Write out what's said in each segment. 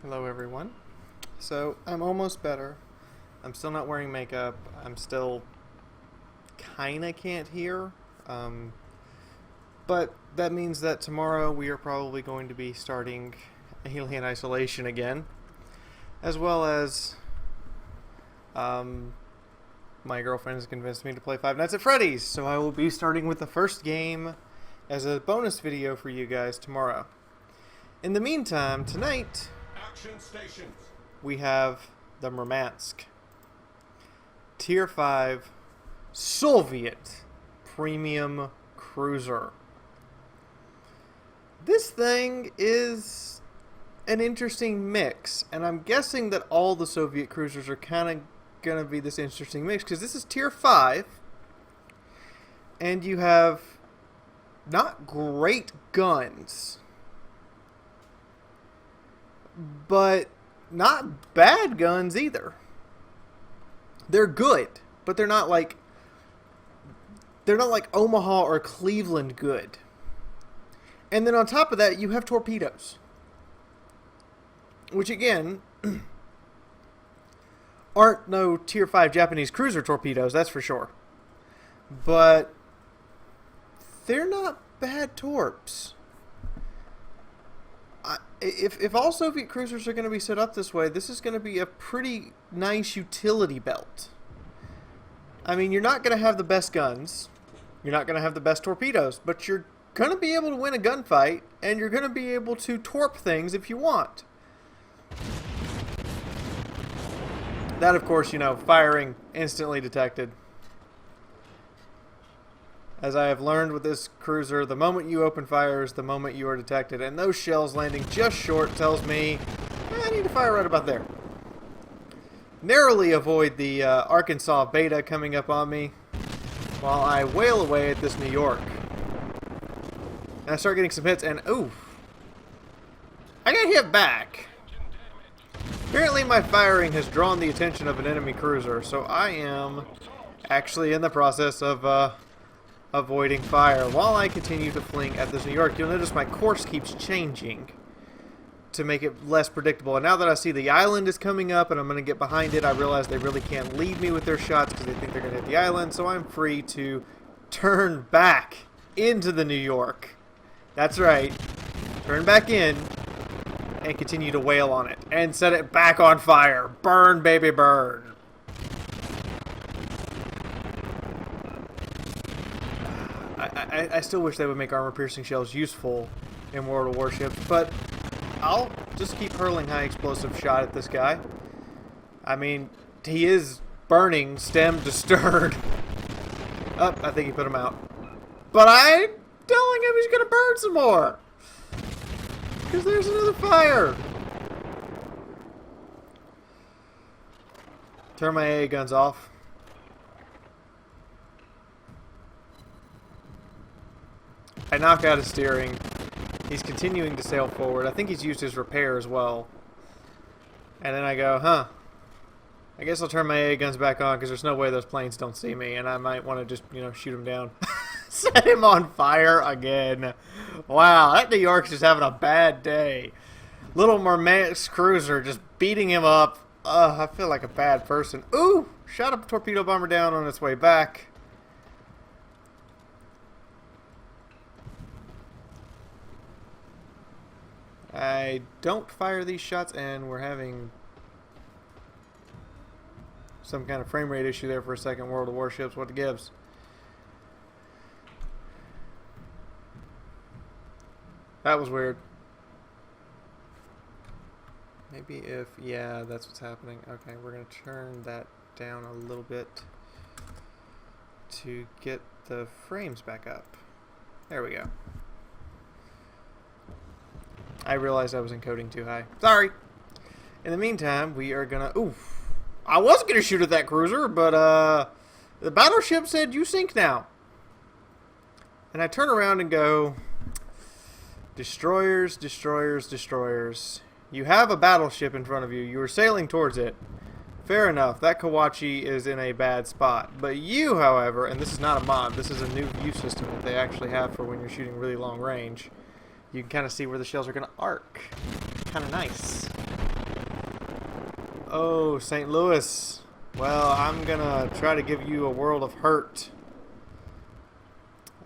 Hello everyone. So I'm almost better. I'm still not wearing makeup. I'm still kinda can't hear. But that means that tomorrow we are probably going to be starting Alien Isolation again. As well as my girlfriend has convinced me to play Five Nights at Freddy's. So I will be starting with the first game as a bonus video for you guys tomorrow. In the meantime, tonight we have the Murmansk Tier 5 Soviet Premium Cruiser. This thing is an interesting mix, and I'm guessing that all the Soviet cruisers are kind of going to be this interesting mix, because this is Tier 5, and you have not great guns, but not bad guns either. They're good, but they're not like Omaha or Cleveland good. And then on top of that, you have torpedoes, which again aren't no Tier 5 Japanese cruiser torpedoes, that's for sure. But they're not bad torps. If all Soviet cruisers are going to be set up this way, this is going to be a pretty nice utility belt. I mean, you're not going to have the best guns, you're not going to have the best torpedoes, but you're going to be able to win a gunfight, and you're going to be able to torp things if you want. That, of course, you know, firing instantly detected. As I have learned with this cruiser, the moment you open fire is the moment you are detected, and those shells landing just short tells me I need to fire right about there. Narrowly avoid the Arkansas Beta coming up on me while I wail away at this New York. And I start getting some hits, and oof, I got hit back. Apparently my firing has drawn the attention of an enemy cruiser, so I am actually in the process of avoiding fire while I continue to fling at this New York. You'll notice my course keeps changing to make it less predictable. And now that I see the island is coming up and I'm going to get behind it, I realize they really can't lead me with their shots because they think they're going to hit the island. So I'm free to turn back into the New York. That's right. Turn back in and continue to wail on it and set it back on fire. Burn, baby, burn. I still wish they would make armor-piercing shells useful in World of Warships, but I'll just keep hurling high explosive shot at this guy. I mean, he is burning stem to stern. Oh, I think he put him out. But I'm telling him he's going to burn some more, because there's another fire. Turn my AA guns off. I knock out his steering. He's continuing to sail forward. I think he's used his repair as well. And then I go, I guess I'll turn my AA guns back on because there's no way those planes don't see me. And I might want to just, you know, shoot him down. Set him on fire again. Wow, that New York's just having a bad day. Little Murmansk Cruiser just beating him up. I feel like a bad person. Ooh, shot a torpedo bomber down on its way back. I don't fire these shots, and we're having some kind of frame rate issue there for a second. World of Warships, what gives? That was weird. Maybe if, yeah, that's what's happening. Okay, we're going to turn that down a little bit to get the frames back up. There we go. I realized I was encoding too high. Sorry. In the meantime, we are gonna... Oof. I was gonna shoot at that cruiser, but the battleship said, you sink now. And I turn around and go, destroyers, destroyers, destroyers. You have a battleship in front of you. You are sailing towards it. Fair enough. That Kawachi is in a bad spot. But you, however, and this is not a mod, this is a new view system that they actually have for when you're shooting really long range. You can kind of see where the shells are going to arc. Kind of nice. Oh, St. Louis. Well, I'm gonna try to give you a world of hurt.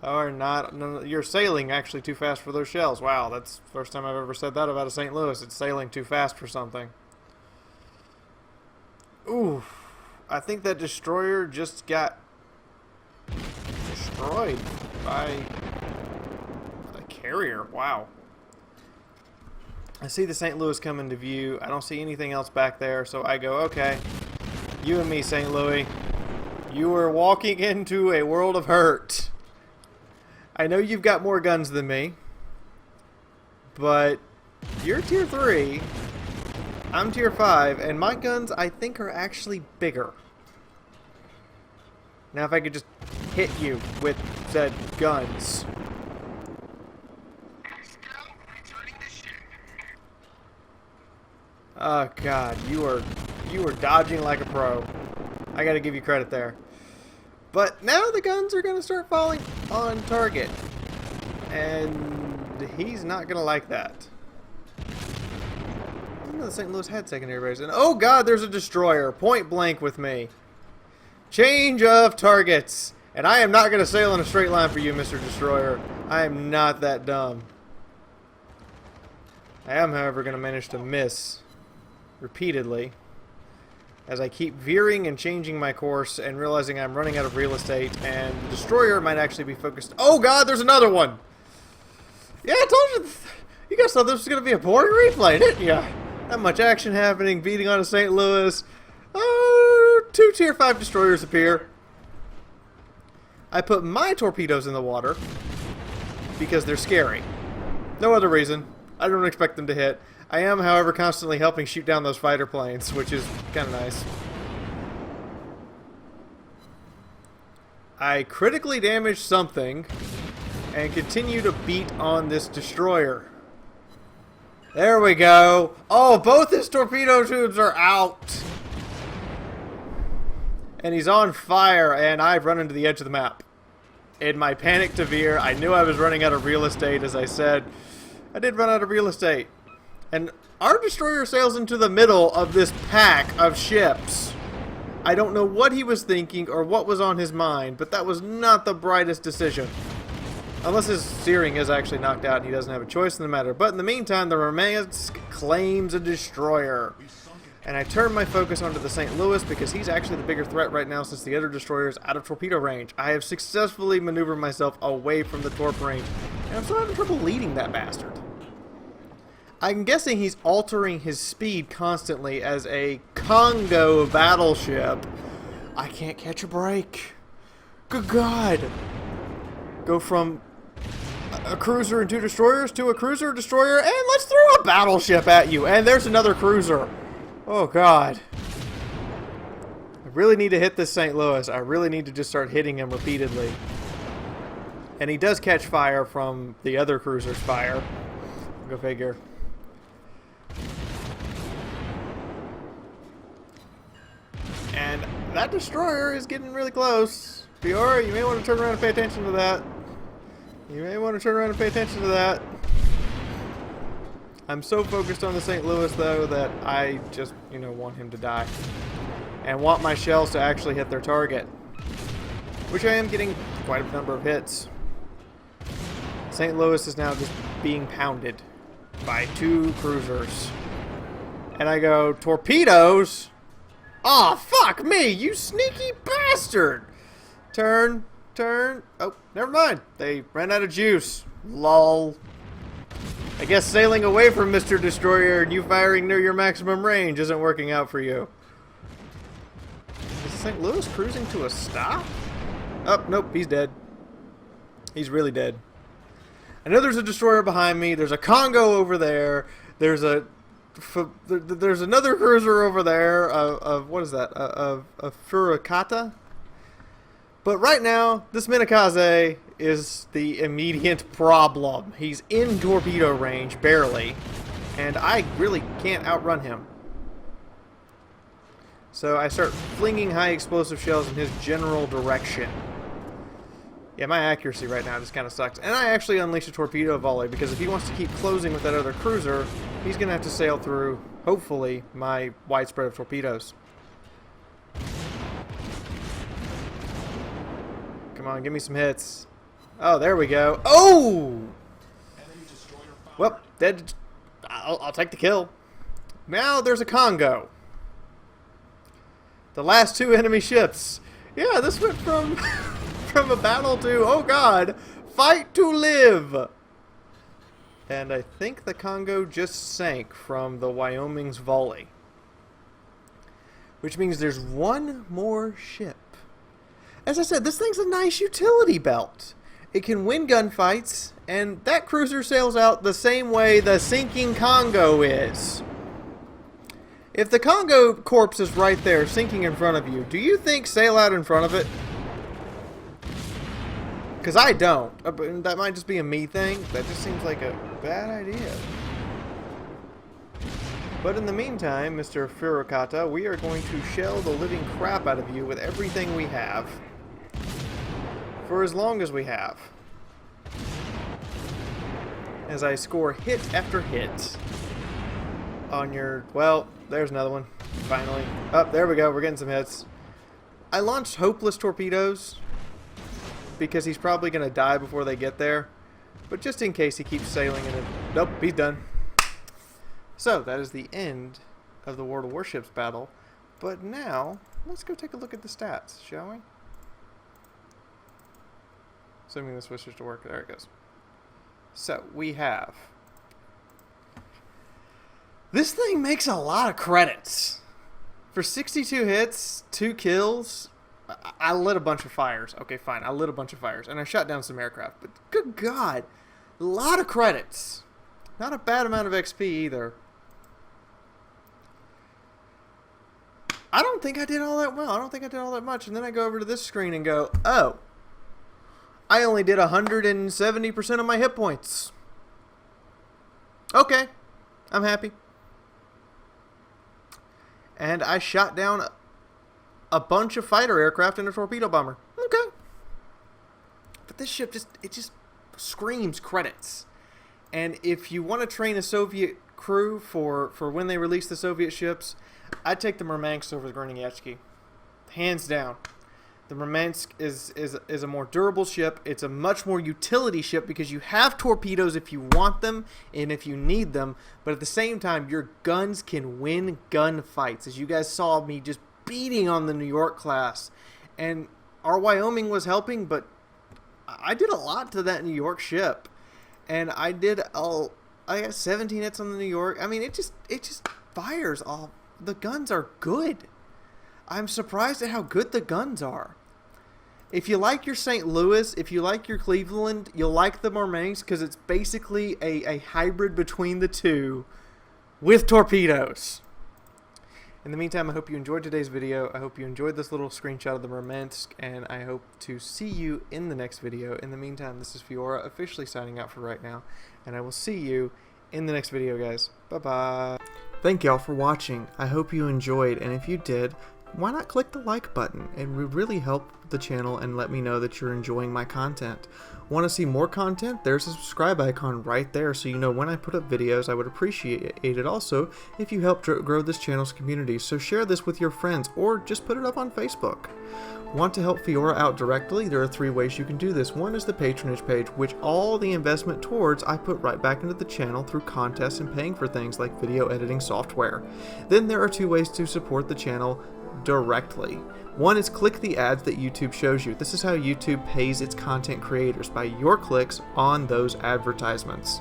Or not. No, you're sailing actually too fast for those shells. Wow, that's the first time I've ever said that about a St. Louis. It's sailing too fast for something. Ooh. I think that destroyer just got destroyed by a carrier. Wow. I see the St. Louis come into view. I don't see anything else back there, so I go, okay, you and me, St. Louis, you are walking into a world of hurt. I know you've got more guns than me, but you're tier 3, I'm tier 5, and my guns, I think, are actually bigger. Now, if I could just hit you with said guns. Oh God, you were dodging like a pro. I gotta give you credit there. But now the guns are gonna start falling on target. And he's not gonna like that. I didn't know the St. Louis had secondary rays. And oh God, there's a destroyer point blank with me. Change of targets. And I am not gonna sail in a straight line for you, Mr. Destroyer. I am not that dumb. I am, however, gonna manage to miss repeatedly as I keep veering and changing my course and realizing I'm running out of real estate, and the destroyer might actually be focused. Oh God, there's another one! Yeah, I told you, you guys thought this was going to be a boring replay, didn't you? Not much action happening, beating on a St. Louis. Oh, 2 tier 5 destroyers appear. I put my torpedoes in the water because they're scary. No other reason. I don't expect them to hit. I am, however, constantly helping shoot down those fighter planes, which is kind of nice. I critically damaged something and continue to beat on this destroyer. There we go. Oh, both his torpedo tubes are out. And he's on fire, and I've run into the edge of the map. In my panic to veer, I knew I was running out of real estate, as I said. I did run out of real estate. And our destroyer sails into the middle of this pack of ships. I don't know what he was thinking or what was on his mind, but that was not the brightest decision. Unless his steering is actually knocked out and he doesn't have a choice in the matter. But in the meantime, the Murmansk claims a destroyer. And I turn my focus onto the St. Louis because he's actually the bigger threat right now since the other destroyer is out of torpedo range. I have successfully maneuvered myself away from the torp range. And I'm still having trouble leading that bastard. I'm guessing he's altering his speed constantly as a Congo battleship. I can't catch a break. Good God. Go from a cruiser and 2 destroyers to a cruiser, destroyer, and let's throw a battleship at you. And there's another cruiser. Oh God. I really need to hit this St. Louis. I really need to just start hitting him repeatedly. And he does catch fire from the other cruiser's fire. Go figure. And that destroyer is getting really close. Fiaura, you may want to turn around and pay attention to that. You may want to turn around and pay attention to that. I'm so focused on the St. Louis, though, that I just, want him to die. And want my shells to actually hit their target. Which I am getting quite a number of hits. St. Louis is now just being pounded by 2 cruisers. And I go, torpedoes? Aw, fuck me, you sneaky bastard! Turn. Oh, never mind. They ran out of juice. Lol. I guess sailing away from Mr. Destroyer and you firing near your maximum range isn't working out for you. Is St. Louis cruising to a stop? Oh, nope, he's dead. He's really dead. I know there's a destroyer behind me. There's a Congo over there. There's another cruiser over there of what is that? Of Fiaura. But right now, this Minakaze is the immediate problem. He's in torpedo range, barely, and I really can't outrun him. So I start flinging high explosive shells in his general direction. Yeah, my accuracy right now just kind of sucks. And I actually unleashed a torpedo volley because if he wants to keep closing with that other cruiser, he's going to have to sail through, hopefully, my wide spread of torpedoes. Come on, give me some hits. Oh, there we go. Oh! Well, dead. I'll take the kill. Now there's a Congo. The last 2 enemy ships. Yeah, this went from from a battle to, oh god, fight to live. And I think the Congo just sank from the Wyoming's volley. Which means there's 1 more ship. As I said, this thing's a nice utility belt. It can win gunfights, and that cruiser sails out the same way the sinking Congo is. If the Congo corpse is right there, sinking in front of you, do you think sail out in front of it? Because I don't. That might just be a me thing. That just seems like a bad idea. But in the meantime, Mr. Fiaura, we are going to shell the living crap out of you with everything we have. For as long as we have. As I score hit after hit on your... Well, there's another one. Finally. Oh, there we go. We're getting some hits. I launched hopeless torpedoes because he's probably going to die before they get there. But just in case he keeps sailing in it. Nope, he's done. So, that is the end of the World of Warships battle. But now, let's go take a look at the stats, shall we? Assuming this switches to work. There it goes. So, we have... This thing makes a lot of credits. For 62 hits, 2 kills, I lit a bunch of fires. Okay, fine, I lit a bunch of fires. And I shot down some aircraft. But good God, a lot of credits. Not a bad amount of XP either. I don't think I did all that well. I don't think I did all that much. And then I go over to this screen and go, oh, I only did 170% of my hit points. Okay, I'm happy. And I shot down a bunch of fighter aircraft and a torpedo bomber. Okay. But this ship just screams credits. And if you want to train a Soviet crew for when they release the Soviet ships, I'd take the Murmansk over the Grenadier. Hands down. The Murmansk is a more durable ship. It's a much more utility ship because you have torpedoes if you want them and if you need them. But at the same time, your guns can win gunfights. As you guys saw me just beating on the New York class. And our Wyoming was helping, but I did a lot to that New York ship. And I got 17 hits on the New York. I mean, it just fires all. The guns are good. I'm surprised at how good the guns are. If you like your St. Louis, if you like your Cleveland, you'll like the Murmansk because it's basically a hybrid between the two with torpedoes. In the meantime, I hope you enjoyed today's video. I hope you enjoyed this little screenshot of the Murmansk, and I hope to see you in the next video. In the meantime, this is Fiaura officially signing out for right now, and I will see you in the next video, guys. Bye-bye. Thank y'all for watching. I hope you enjoyed, and if you did, why not click the like button? It would really help the channel and let me know that you're enjoying my content. Want to see more content? There's a subscribe icon right there so you know when I put up videos. I would appreciate it also if you help grow this channel's community. So share this with your friends or just put it up on Facebook. Want to help Fiaura out directly? There are 3 ways you can do this. One is the patronage page, which all the investment towards I put right back into the channel through contests and paying for things like video editing software. Then there are 2 ways to support the channel directly. One is click the ads that YouTube shows you. This is how YouTube pays its content creators, by your clicks on those advertisements.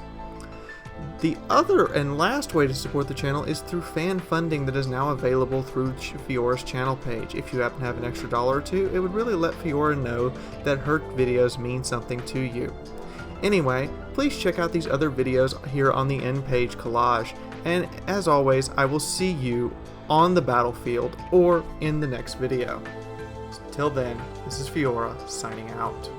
The other and last way to support the channel is through fan funding that is now available through Fiaura's channel page. If you happen to have an extra $1 or 2, it would really let Fiaura know that her videos mean something to you. Anyway, please check out these other videos here on the end page collage, and as always, I will see you on the battlefield or in the next video. Till then, this is Fiaura signing out.